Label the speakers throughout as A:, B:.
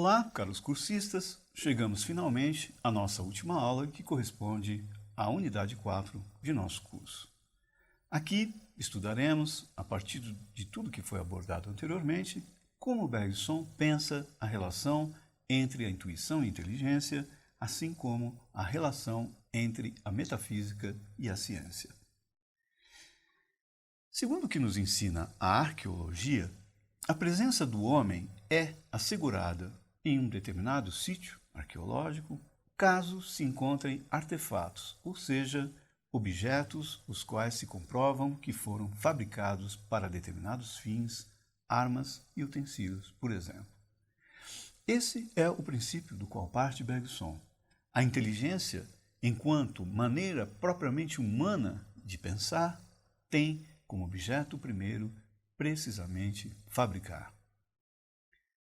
A: Olá, caros cursistas! Chegamos finalmente à nossa última aula, que corresponde à unidade 4 de nosso curso. Aqui estudaremos, a partir de tudo que foi abordado anteriormente, como Bergson pensa a relação entre a intuição e a inteligência, assim como a relação entre a metafísica e a ciência. Segundo o que nos ensina a arqueologia, a presença do homem é assegurada em um determinado sítio arqueológico, caso se encontrem artefatos, ou seja, objetos os quais se comprovam que foram fabricados para determinados fins, armas e utensílios, por exemplo. Esse é o princípio do qual parte Bergson. A inteligência, enquanto maneira propriamente humana de pensar, tem como objeto primeiro, precisamente, fabricar.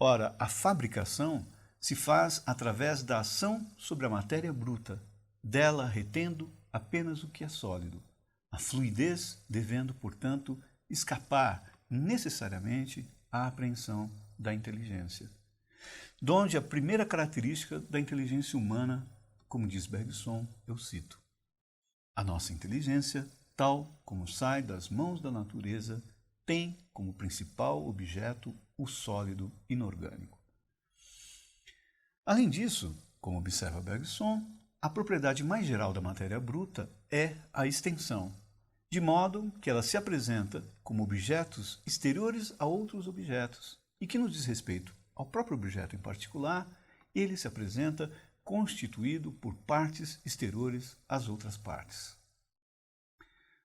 A: Ora, a fabricação se faz através da ação sobre a matéria bruta, dela retendo apenas o que é sólido, a fluidez devendo, portanto, escapar necessariamente à apreensão da inteligência. Donde a primeira característica da inteligência humana, como diz Bergson, eu cito: a nossa inteligência, tal como sai das mãos da natureza, tem como principal objeto o sólido inorgânico. Além disso, como observa Bergson, a propriedade mais geral da matéria bruta é a extensão, de modo que ela se apresenta como objetos exteriores a outros objetos, e que no diz respeito ao próprio objeto em particular, ele se apresenta constituído por partes exteriores às outras partes.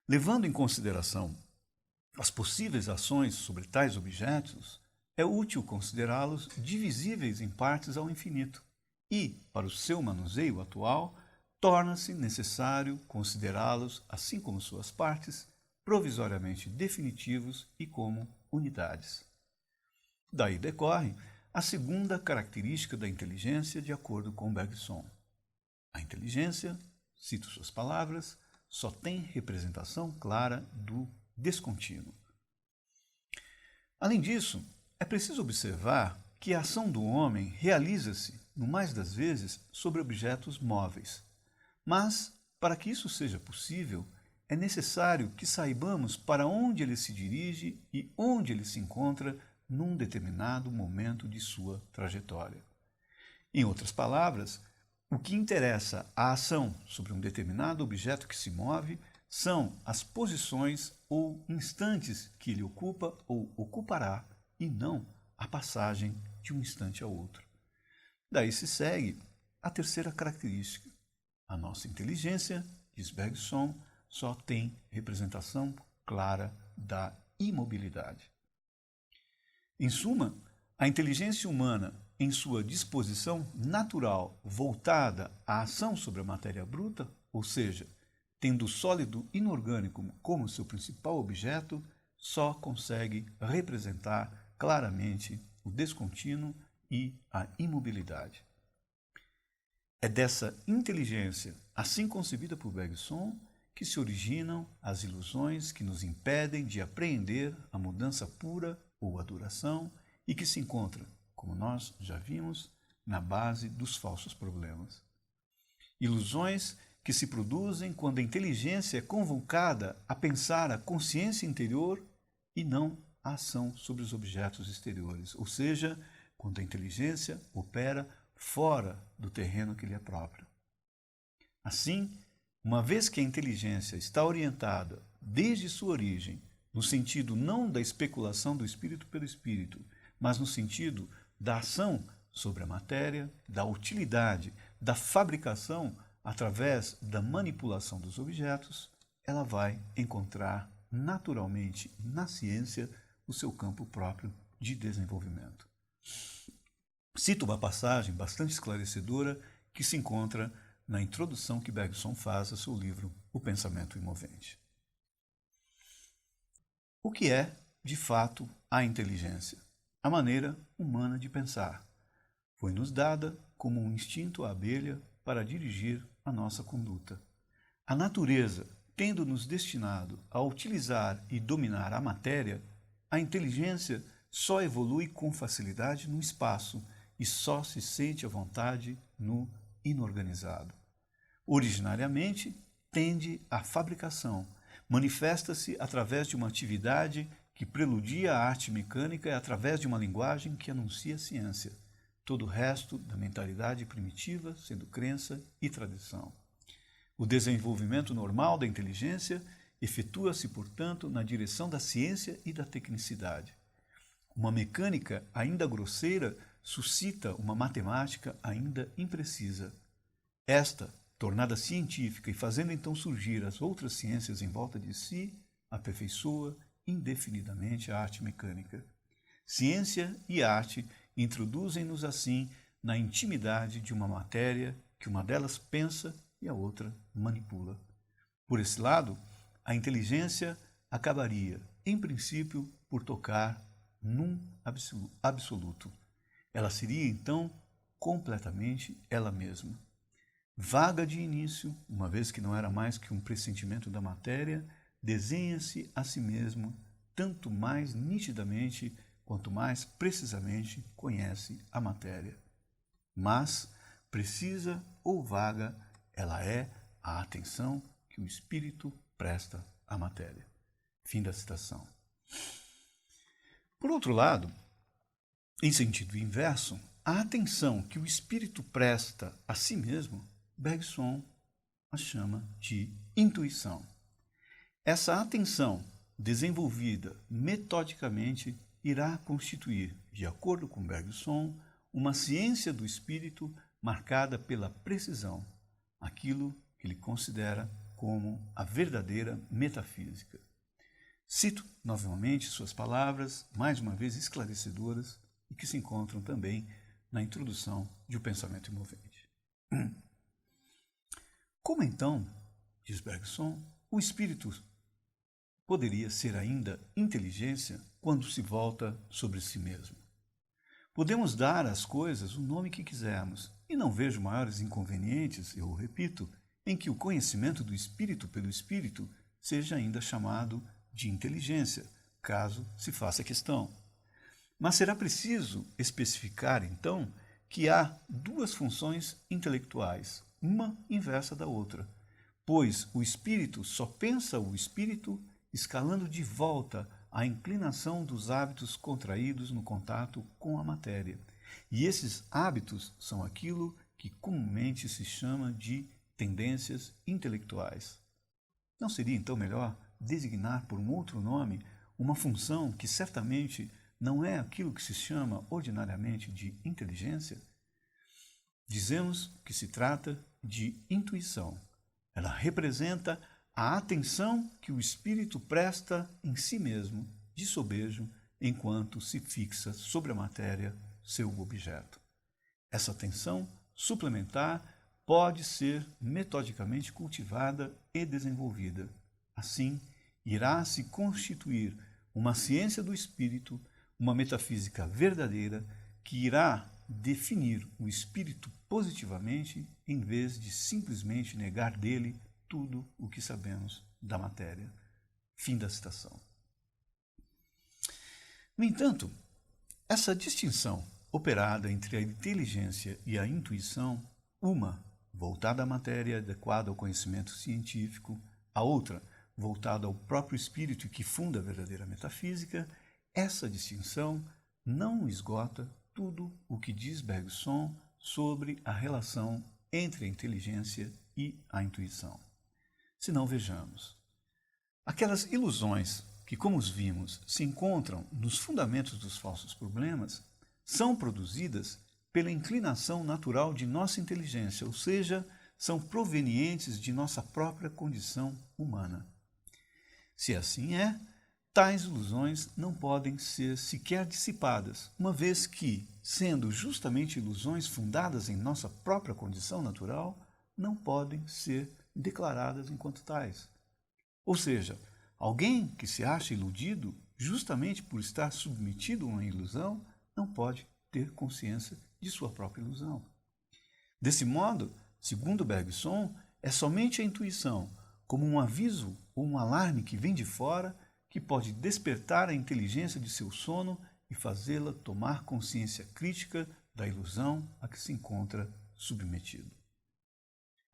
A: Levando em consideração as possíveis ações sobre tais objetos, é útil considerá-los divisíveis em partes ao infinito e, para o seu manuseio atual, torna-se necessário considerá-los, assim como suas partes, provisoriamente definitivos e como unidades. Daí decorre a segunda característica da inteligência de acordo com Bergson. A inteligência, cito suas palavras, só tem representação clara do descontínuo. Além disso, é preciso observar que a ação do homem realiza-se, no mais das vezes, sobre objetos móveis. Mas, para que isso seja possível, é necessário que saibamos para onde ele se dirige e onde ele se encontra num determinado momento de sua trajetória. Em outras palavras, o que interessa à ação sobre um determinado objeto que se move são as posições ou instantes que ele ocupa ou ocupará, e não a passagem de um instante a outro. Daí se segue a terceira característica. A nossa inteligência, diz Bergson, só tem representação clara da imobilidade. Em suma, a inteligência humana, em sua disposição natural voltada à ação sobre a matéria bruta, ou seja, tendo o sólido inorgânico como seu principal objeto, só consegue representar claramente o descontínuo e a imobilidade. É dessa inteligência, assim concebida por Bergson, que se originam as ilusões que nos impedem de apreender a mudança pura ou a duração e que se encontra, como nós já vimos, na base dos falsos problemas. Ilusões que se produzem quando a inteligência é convocada a pensar a consciência interior e não a ação sobre os objetos exteriores, ou seja, quando a inteligência opera fora do terreno que lhe é próprio. Assim, uma vez que a inteligência está orientada desde sua origem, no sentido não da especulação do espírito pelo espírito, mas no sentido da ação sobre a matéria, da utilidade, da fabricação através da manipulação dos objetos, ela vai encontrar naturalmente na ciência o seu campo próprio de desenvolvimento. Cito uma passagem bastante esclarecedora que se encontra na introdução que Bergson faz a seu livro O Pensamento Imovente. O que é, de fato, a inteligência? A maneira humana de pensar. Foi-nos dada como um instinto à abelha para dirigir a nossa conduta. A natureza, tendo-nos destinado a utilizar e dominar a matéria, a inteligência só evolui com facilidade no espaço e só se sente à vontade no inorganizado. Originariamente, tende à fabricação, manifesta-se através de uma atividade que preludia a arte mecânica e através de uma linguagem que anuncia a ciência. Todo o resto da mentalidade primitiva sendo crença e tradição. O desenvolvimento normal da inteligência efetua-se, portanto, na direção da ciência e da tecnicidade. Uma mecânica ainda grosseira suscita uma matemática ainda imprecisa. Esta, tornada científica e fazendo então surgir as outras ciências em volta de si, aperfeiçoa indefinidamente a arte mecânica. Ciência e arte introduzem-nos assim na intimidade de uma matéria que uma delas pensa e a outra manipula. Por esse lado, a inteligência acabaria, em princípio, por tocar num absoluto. Ela seria, então, completamente ela mesma. Vaga de início, uma vez que não era mais que um pressentimento da matéria, desenha-se a si mesmo tanto mais nitidamente quanto mais precisamente conhece a matéria. Mas, precisa ou vaga, ela é a atenção que o espírito presta à matéria. Fim da citação. Por outro lado, em sentido inverso, a atenção que o espírito presta a si mesmo, Bergson a chama de intuição. Essa atenção, desenvolvida metodicamente, irá constituir, de acordo com Bergson, uma ciência do espírito marcada pela precisão, aquilo que ele considera como a verdadeira metafísica. Cito novamente suas palavras, mais uma vez esclarecedoras, e que se encontram também na introdução de O Pensamento Imovente. Como então, diz Bergson, o espírito poderia ser ainda inteligência quando se volta sobre si mesmo? Podemos dar às coisas o nome que quisermos, e não vejo maiores inconvenientes, eu repito, em que o conhecimento do espírito pelo espírito seja ainda chamado de inteligência, caso se faça questão. Mas será preciso especificar, então, que há duas funções intelectuais, uma inversa da outra, pois o espírito só pensa o espírito escalando de volta a inclinação dos hábitos contraídos no contato com a matéria. E esses hábitos são aquilo que comumente se chama de tendências intelectuais. Não seria então melhor designar por um outro nome uma função que certamente não é aquilo que se chama ordinariamente de inteligência? Dizemos que se trata de intuição. Ela representa a atenção que o espírito presta em si mesmo, de sobejo, enquanto se fixa sobre a matéria, seu objeto. Essa atenção suplementar pode ser metodicamente cultivada e desenvolvida. Assim, irá se constituir uma ciência do espírito, uma metafísica verdadeira, que irá definir o espírito positivamente, em vez de simplesmente negar dele tudo o que sabemos da matéria. Fim da citação. No entanto, essa distinção operada entre a inteligência e a intuição, uma voltada à matéria adequada ao conhecimento científico, a outra voltada ao próprio espírito que funda a verdadeira metafísica, essa distinção não esgota tudo o que diz Bergson sobre a relação entre a inteligência e a intuição. Se não, vejamos. Aquelas ilusões que, como os vimos, se encontram nos fundamentos dos falsos problemas, são produzidas pela inclinação natural de nossa inteligência, ou seja, são provenientes de nossa própria condição humana. Se assim é, tais ilusões não podem ser sequer dissipadas, uma vez que, sendo justamente ilusões fundadas em nossa própria condição natural, não podem ser declaradas enquanto tais. Ou seja, alguém que se acha iludido, justamente por estar submetido a uma ilusão, não pode ter consciência de sua própria ilusão. Desse modo, segundo Bergson, é somente a intuição, como um aviso ou um alarme que vem de fora, que pode despertar a inteligência de seu sono e fazê-la tomar consciência crítica da ilusão a que se encontra submetido.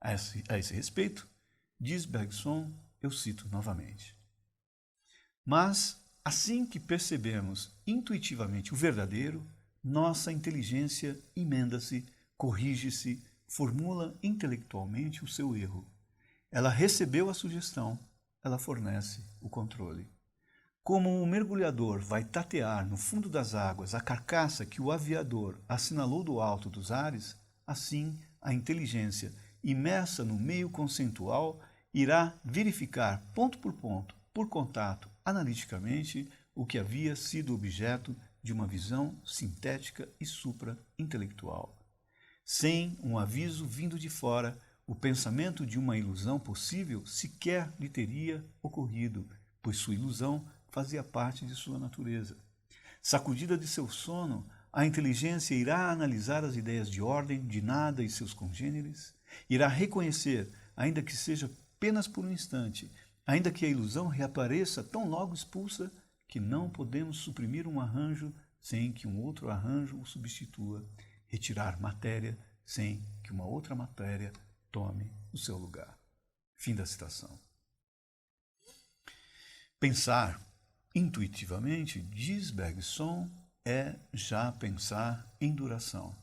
A: A esse respeito, diz Bergson, eu cito novamente: mas, assim que percebemos intuitivamente o verdadeiro, nossa inteligência emenda-se, corrige-se, formula intelectualmente o seu erro. Ela recebeu a sugestão, ela fornece o controle. Como um mergulhador vai tatear no fundo das águas a carcaça que o aviador assinalou do alto dos ares, assim a inteligência, imersa no meio conceitual, irá verificar ponto, por contato, analiticamente, o que havia sido objeto de uma visão sintética e supra-intelectual. Sem um aviso vindo de fora, o pensamento de uma ilusão possível sequer lhe teria ocorrido, pois sua ilusão fazia parte de sua natureza. Sacudida de seu sono, a inteligência irá analisar as ideias de ordem, de nada e seus congêneres, irá reconhecer, ainda que seja apenas por um instante, ainda que a ilusão reapareça tão logo expulsa, que não podemos suprimir um arranjo sem que um outro arranjo o substitua, retirar matéria sem que uma outra matéria tome o seu lugar. Fim da citação. Pensar intuitivamente, diz Bergson, é já pensar em duração.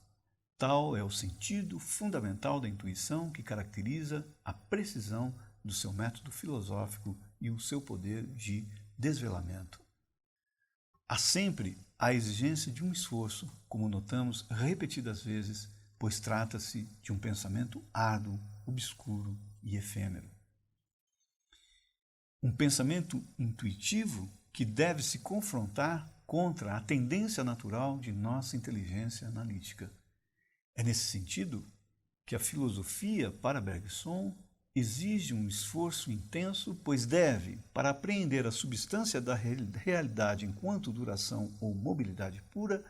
A: Tal é o sentido fundamental da intuição que caracteriza a precisão do seu método filosófico e o seu poder de desvelamento. Há sempre a exigência de um esforço, como notamos repetidas vezes, pois trata-se de um pensamento árduo, obscuro e efêmero. Um pensamento intuitivo que deve se confrontar contra a tendência natural de nossa inteligência analítica. É nesse sentido que a filosofia, para Bergson, exige um esforço intenso, pois deve, para apreender a substância da realidade enquanto duração ou mobilidade pura,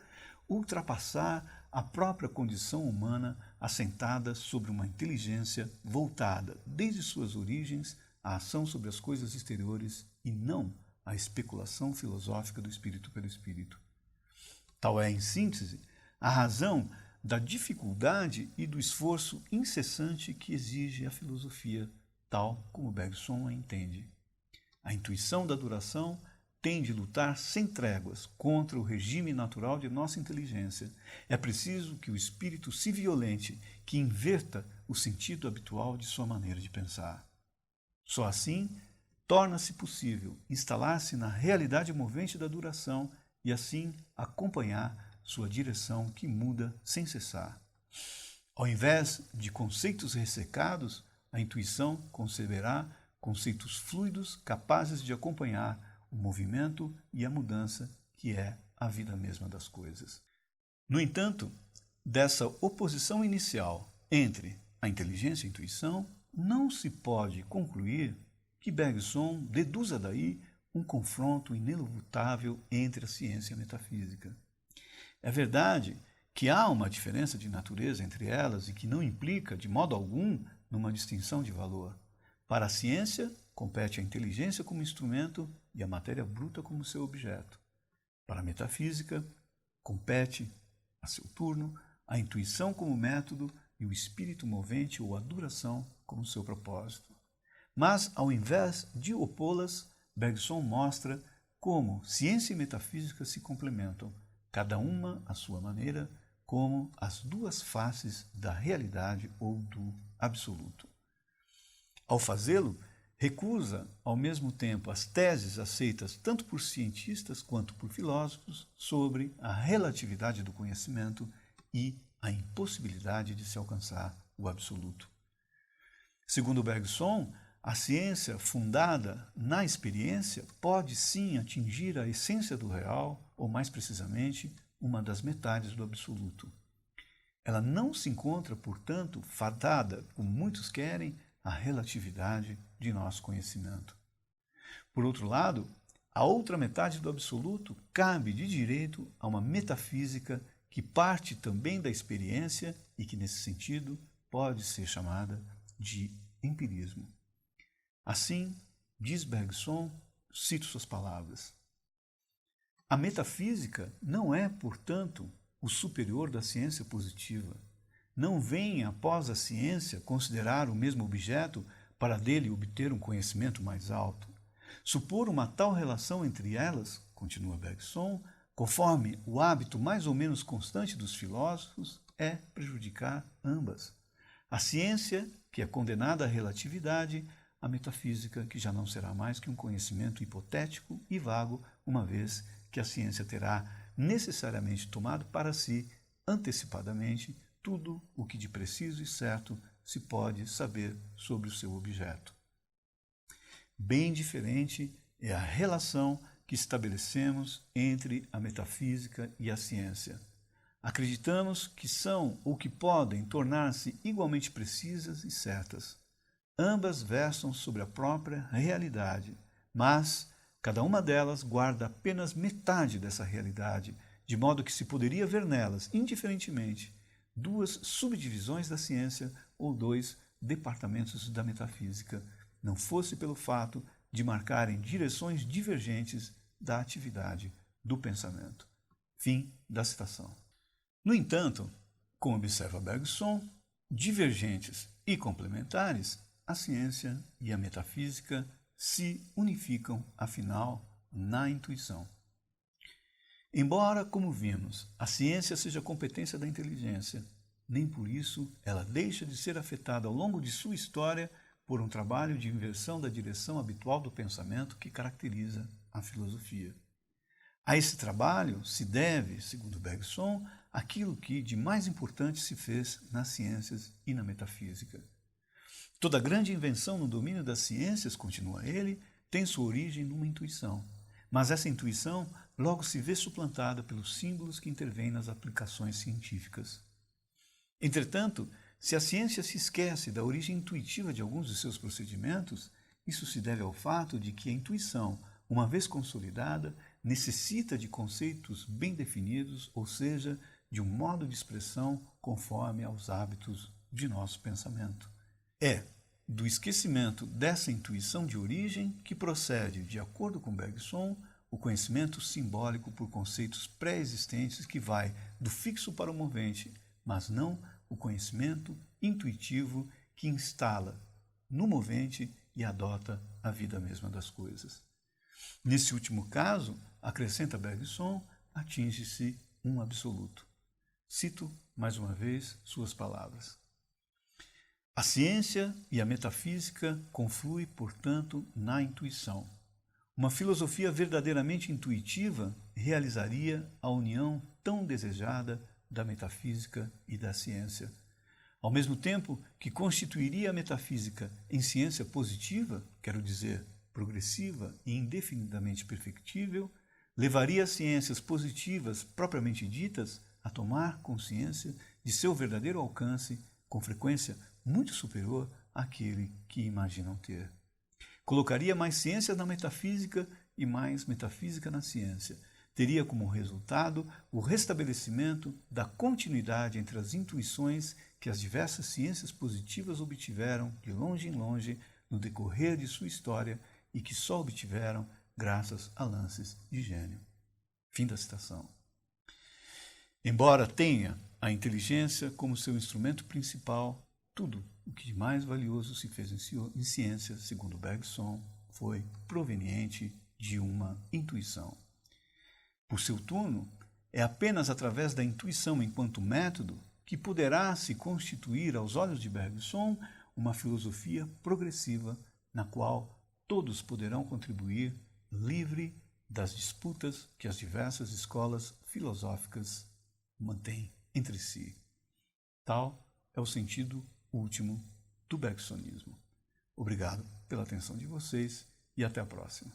A: ultrapassar a própria condição humana assentada sobre uma inteligência voltada, desde suas origens, à ação sobre as coisas exteriores e não à especulação filosófica do espírito pelo espírito. Tal é, em síntese, a razão da dificuldade e do esforço incessante que exige a filosofia, tal como Bergson a entende. A intuição da duração tem de lutar sem tréguas contra o regime natural de nossa inteligência. É preciso que o espírito se violente, que inverta o sentido habitual de sua maneira de pensar. Só assim torna-se possível instalar-se na realidade movente da duração e assim acompanhar sua direção que muda sem cessar. Ao invés de conceitos ressecados, a intuição conceberá conceitos fluidos capazes de acompanhar o movimento e a mudança que é a vida mesma das coisas. No entanto, dessa oposição inicial entre a inteligência e a intuição, não se pode concluir que Bergson deduza daí um confronto inelutável entre a ciência e a metafísica. É verdade que há uma diferença de natureza entre elas e que não implica, de modo algum, numa distinção de valor. Para a ciência, compete a inteligência como instrumento e a matéria bruta como seu objeto. Para a metafísica, compete, a seu turno, a intuição como método e o espírito movente ou a duração como seu propósito. Mas, ao invés de opô-las, Bergson mostra como ciência e metafísica se complementam, cada uma à sua maneira, como as duas faces da realidade ou do absoluto. Ao fazê-lo, recusa, ao mesmo tempo, as teses aceitas tanto por cientistas quanto por filósofos sobre a relatividade do conhecimento e a impossibilidade de se alcançar o absoluto. Segundo Bergson, a ciência fundada na experiência pode sim atingir a essência do real, ou mais precisamente, uma das metades do absoluto. Ela não se encontra, portanto, fadada, como muitos querem, à relatividade de nosso conhecimento. Por outro lado, a outra metade do absoluto cabe de direito a uma metafísica que parte também da experiência e que, nesse sentido, pode ser chamada de empirismo. Assim, diz Bergson, cito suas palavras: a metafísica não é, portanto, o superior da ciência positiva. Não vem, após a ciência, considerar o mesmo objeto para dele obter um conhecimento mais alto. Supor uma tal relação entre elas, continua Bergson, conforme o hábito mais ou menos constante dos filósofos, é prejudicar ambas. A ciência, que é condenada à relatividade, a metafísica, que já não será mais que um conhecimento hipotético e vago, uma vez que a ciência terá necessariamente tomado para si, antecipadamente, tudo o que de preciso e certo se pode saber sobre o seu objeto. Bem diferente é a relação que estabelecemos entre a metafísica e a ciência. Acreditamos que são ou que podem tornar-se igualmente precisas e certas. Ambas versam sobre a própria realidade, mas cada uma delas guarda apenas metade dessa realidade, de modo que se poderia ver nelas, indiferentemente, duas subdivisões da ciência ou dois departamentos da metafísica, não fosse pelo fato de marcarem direções divergentes da atividade do pensamento. Fim da citação. No entanto, como observa Bergson, divergentes e complementares, a ciência e a metafísica se unificam, afinal, na intuição. Embora, como vimos, a ciência seja competência da inteligência, nem por isso ela deixa de ser afetada ao longo de sua história por um trabalho de inversão da direção habitual do pensamento que caracteriza a filosofia. A esse trabalho se deve, segundo Bergson, aquilo que de mais importante se fez nas ciências e na metafísica. Toda grande invenção no domínio das ciências, continua ele, tem sua origem numa intuição, mas essa intuição logo se vê suplantada pelos símbolos que intervêm nas aplicações científicas. Entretanto, se a ciência se esquece da origem intuitiva de alguns de seus procedimentos, isso se deve ao fato de que a intuição, uma vez consolidada, necessita de conceitos bem definidos, ou seja, de um modo de expressão conforme aos hábitos de nosso pensamento. É do esquecimento dessa intuição de origem que procede, de acordo com Bergson, o conhecimento simbólico por conceitos pré-existentes que vai do fixo para o movente, mas não o conhecimento intuitivo que instala no movente e adota a vida mesma das coisas. Nesse último caso, acrescenta Bergson, atinge-se um absoluto. Cito mais uma vez suas palavras. A ciência e a metafísica confluem, portanto, na intuição. Uma filosofia verdadeiramente intuitiva realizaria a união tão desejada da metafísica e da ciência. Ao mesmo tempo que constituiria a metafísica em ciência positiva, quero dizer, progressiva e indefinidamente perfectível, levaria as ciências positivas propriamente ditas a tomar consciência de seu verdadeiro alcance, com frequência muito superior àquele que imaginam ter. Colocaria mais ciência na metafísica e mais metafísica na ciência. Teria como resultado o restabelecimento da continuidade entre as intuições que as diversas ciências positivas obtiveram de longe em longe no decorrer de sua história e que só obtiveram graças a lances de gênio. Fim da citação. Embora tenha a inteligência como seu instrumento principal, tudo o que de mais valioso se fez em ciência, segundo Bergson, foi proveniente de uma intuição. Por seu turno, é apenas através da intuição enquanto método que poderá se constituir, aos olhos de Bergson, uma filosofia progressiva na qual todos poderão contribuir livre das disputas que as diversas escolas filosóficas mantêm entre si. Tal é o sentido último do bergsonismo. Obrigado pela atenção de vocês e até a próxima.